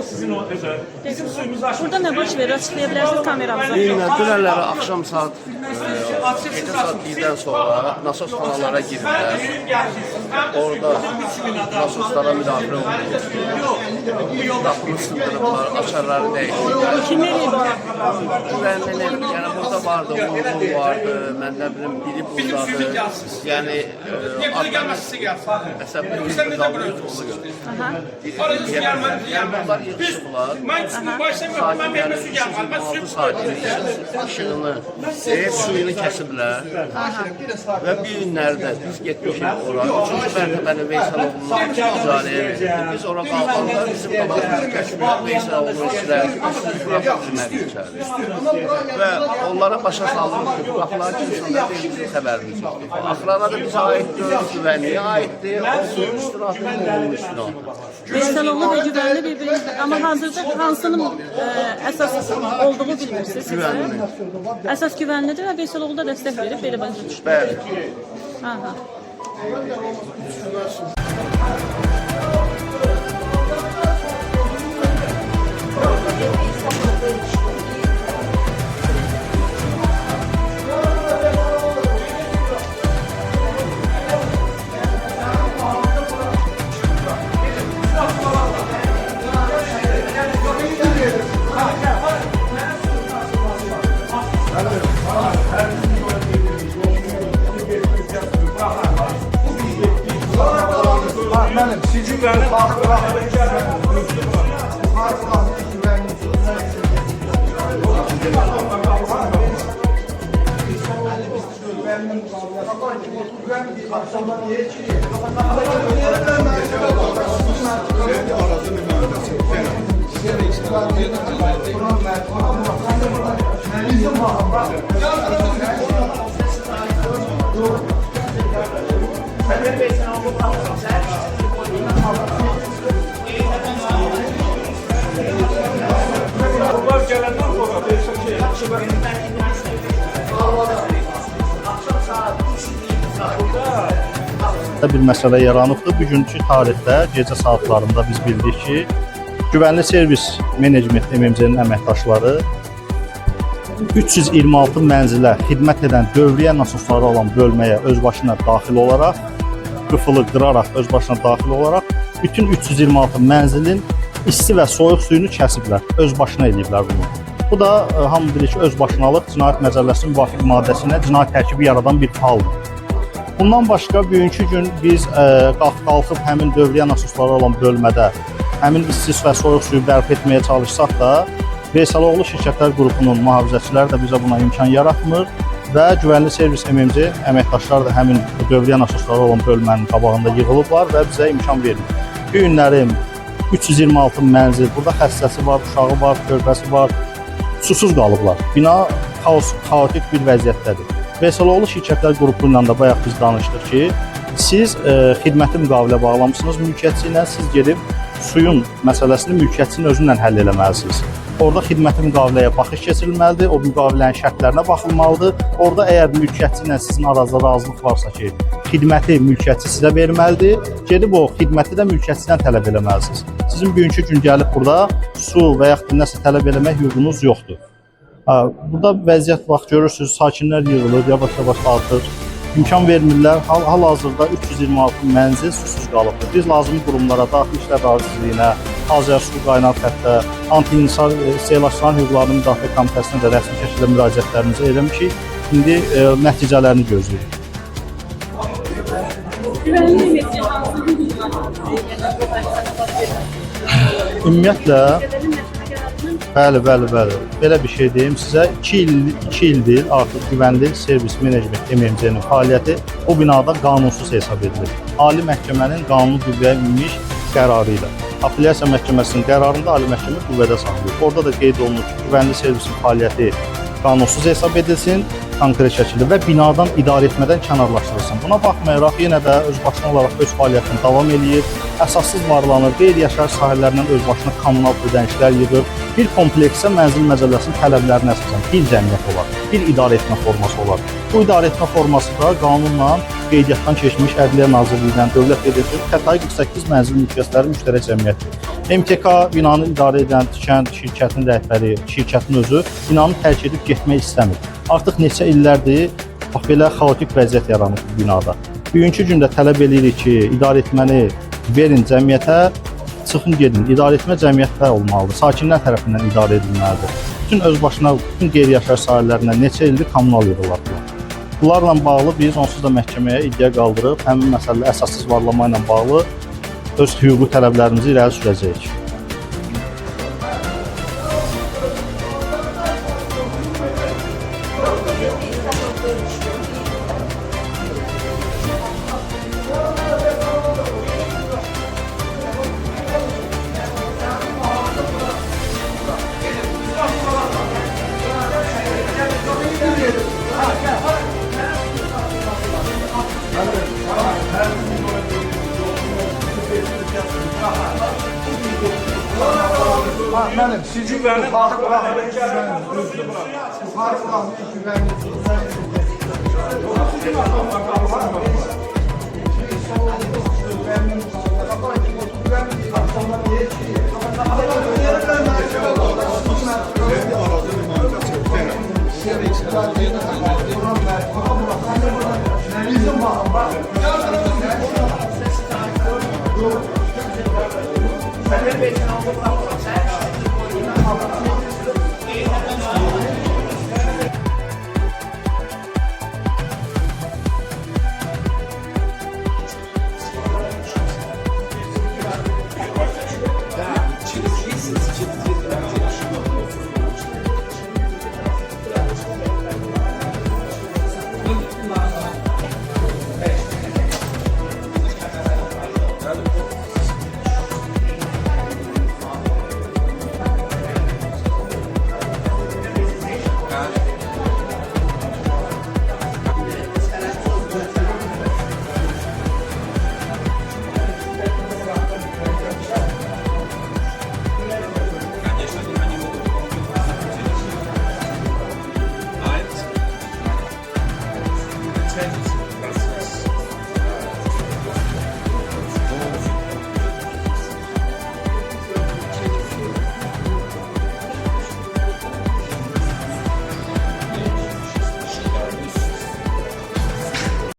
Sizin o özel. Bizim suyumuzu açmak. Burada ne baş verir? Açıklaya bilərsiniz kameramıza. Dünənləri axşam saat gecə saat 1-dən sonra nasos xanalara girirlər. Orada nasoslara müdaxilə olunur. Qapını sındırıblar, açarları dəyişirlər. Kim eləyib o? Güvənlinin, yəni burada vardı, Uğurlu vardı, mən nə bilim, biri buradadır. Yəni adamın əsəbli bir alıyoruz, onu görür. Yəni bunlar yığışıblar. Sakinlərin 6 saatini işığını, suyunu kəsiblər. Və bir günlərdə biz getmişik ora. 3-cü mərtəbəni Veysaloğlu'na icarəyə verdik. Biz ora qalxanda bizim qabağımızı kəşfiyyat Veysaloğlu'nu işlərək buraxmışlar içəri. Və onlara başa saldım ki, buraxılan kimsəndə bizim xəbərimiz yoxdur. Axırana da bizə aiddir, güvənliyə aiddir, onun üstünatının onun üstünatı. Veysaloğlu və güvənli bir-birinizdir. Amma hazırda hansının əsas olduğu bilmirsiniz sizə? Güvənli. Əsas güvənlidir və Veysaloğlu da dəstək verib, belə başa düşdüm. Bəli. Aha. Benim sizin benim bir məsələ yaranıbdır. Bugünkü tarixdə gecə saatlarında biz bildik ki, Güvənli Servis Menecment MMC-nin əməkdaşları 326 mənzilə xidmət edən dövriyyə nasosları olan bölməyə öz başına daxil olaraq, qıfılı qıraraq öz başına daxil olaraq bütün 326 mənzilin isti və soyuq suyunu kəsiblər, öz başına eləyiblər bunu. Bu da hamı bilir ki, öz başınalıq Cinayət Məcəlləsinin müvafiq maddəsinə cinayət tərkibi yaradan bir haldır. Bundan başqa bugünkü gün biz qalxıb həmin dövriyyə nasosları olan bölmədə həmin isti və soyuq suyu bərpa etməyə çalışsaq da, Veysaloğlu şirkətlər qrupunun mühafizəçiləri də bizə buna imkan yaratmır və Güvənli Servis MMC əməkdaşları da həmin dövriyyə nasosları olan bölmənin qabağında yığılıblar və bizə imkan verir. Bu günlərim 326 mənzil, burada xəstəsi var, uşağı var, körpəsi var, susuz qalıblar. Bina xaotik bir vəziyyətdədir. Veysaloğlu şirkətlər qrupu ilə də bayaq biz danışdıq ki, siz xidməti müqavilə bağlamışsınız mülkiyyətçi ilə, siz gedib suyun məsələsini mülkiyyətçinin özündən həll eləməlisiniz. Orada xidməti müqaviləyə baxış keçirilməlidir, o müqavilənin şərtlərinə baxılmalıdır. Orada əgər mülkiyyətçi ilə sizin aranızda razılıq varsa ki, xidməti mülkiyyətçi sizə verməlidir, gedib o xidməti də mülkiyyətçidən tələb eləməlisiniz. Sizin bugünkü gün gəlib burada su və yaxud nəsə tələb eləmək hüququnuz yoxdur. Burada vəziyyət vaxt görürsünüz, sakinlər yığılır, yavaş-yavaş artır. İmkan vermirlər. Hal-hazırda 326 mənzil susuz qalıbdır. Biz lazımi qurumlara, Daxili İşlər Nazirliyinə, Azərsu Qaynaq Xəttə, Anti-İnsar İstehlakçıların Hüquqlarının Müdafiə Komitəsinə də rəsmi şəkildə müraciətlərimizi eləmişik. İndi nəticələrini gözləyirik. Ümumiyyətlə, bəli. Belə bir şey deyim sizə, 2 ildir artıq Güvənli Servis Menecment MMC-nin fəaliyyəti bu binada qanunsuz hesab edilir. Ali Məhkəmənin qanunu qüvvəyə minmiş qərarı ilə. Apellyasiya Məhkəməsinin qərarında Ali Məhkəmə qüvvədə saxlayır. Orada da qeyd olunur ki, Güvənli Servisin fəaliyyəti qanunsuz hesab edilsin, konkret şəkildə və binadan idarə etmədən kənarlaşdırılsın. Buna baxmayaraq yenə də öz başına olaraq öz fəaliyyətini davam edir, əsassız varlanır, qeyri-yaşayış sahələrindən öz başına kommunal ödənişlər yığır. Bir kompleksə Mənzil Məcəlləsinin tələblərinə əsasən bir cəmiyyət olar, bir idarə etmə forması olar. Bu idarə etmə forması da qanunla qeydiyyatdan keçmiş Ədliyyə Nazirliyindən Dövlət Vedrəsi Xətai 48 mənzil mülkiyyətləri müştərək cəmiyyəti. MTK binanı idarə edən tikən şirkətin rəhbəri, şirkətin özü binanı tərk edib getmək istəmir. Artıq neçə illərdir bax belə xaotik vəziyyət yaranıb bu binada. Bugünkü gündə tələb edirik ki, idarə etməni verin cəmiyyətə, çıxın gedin. İdarə etmə cəmiyyətdə olmalıdır. Sakinlər tərəfindən idarə edilməlidir. Bütün özbaşına, bütün qeyri-yaşayış sahələrinə neçə ildir kommunal yığılardılar. Bunlarla bağlı biz onsuz da məhkəməyə iddia qaldırıb, həmin məsələ əsassız varlama ilə bağlı öz hüquqi tələblərimizi irəli sürəcəyik. Mənim sizi yuxarı buraxın. Yuxarı buraxın.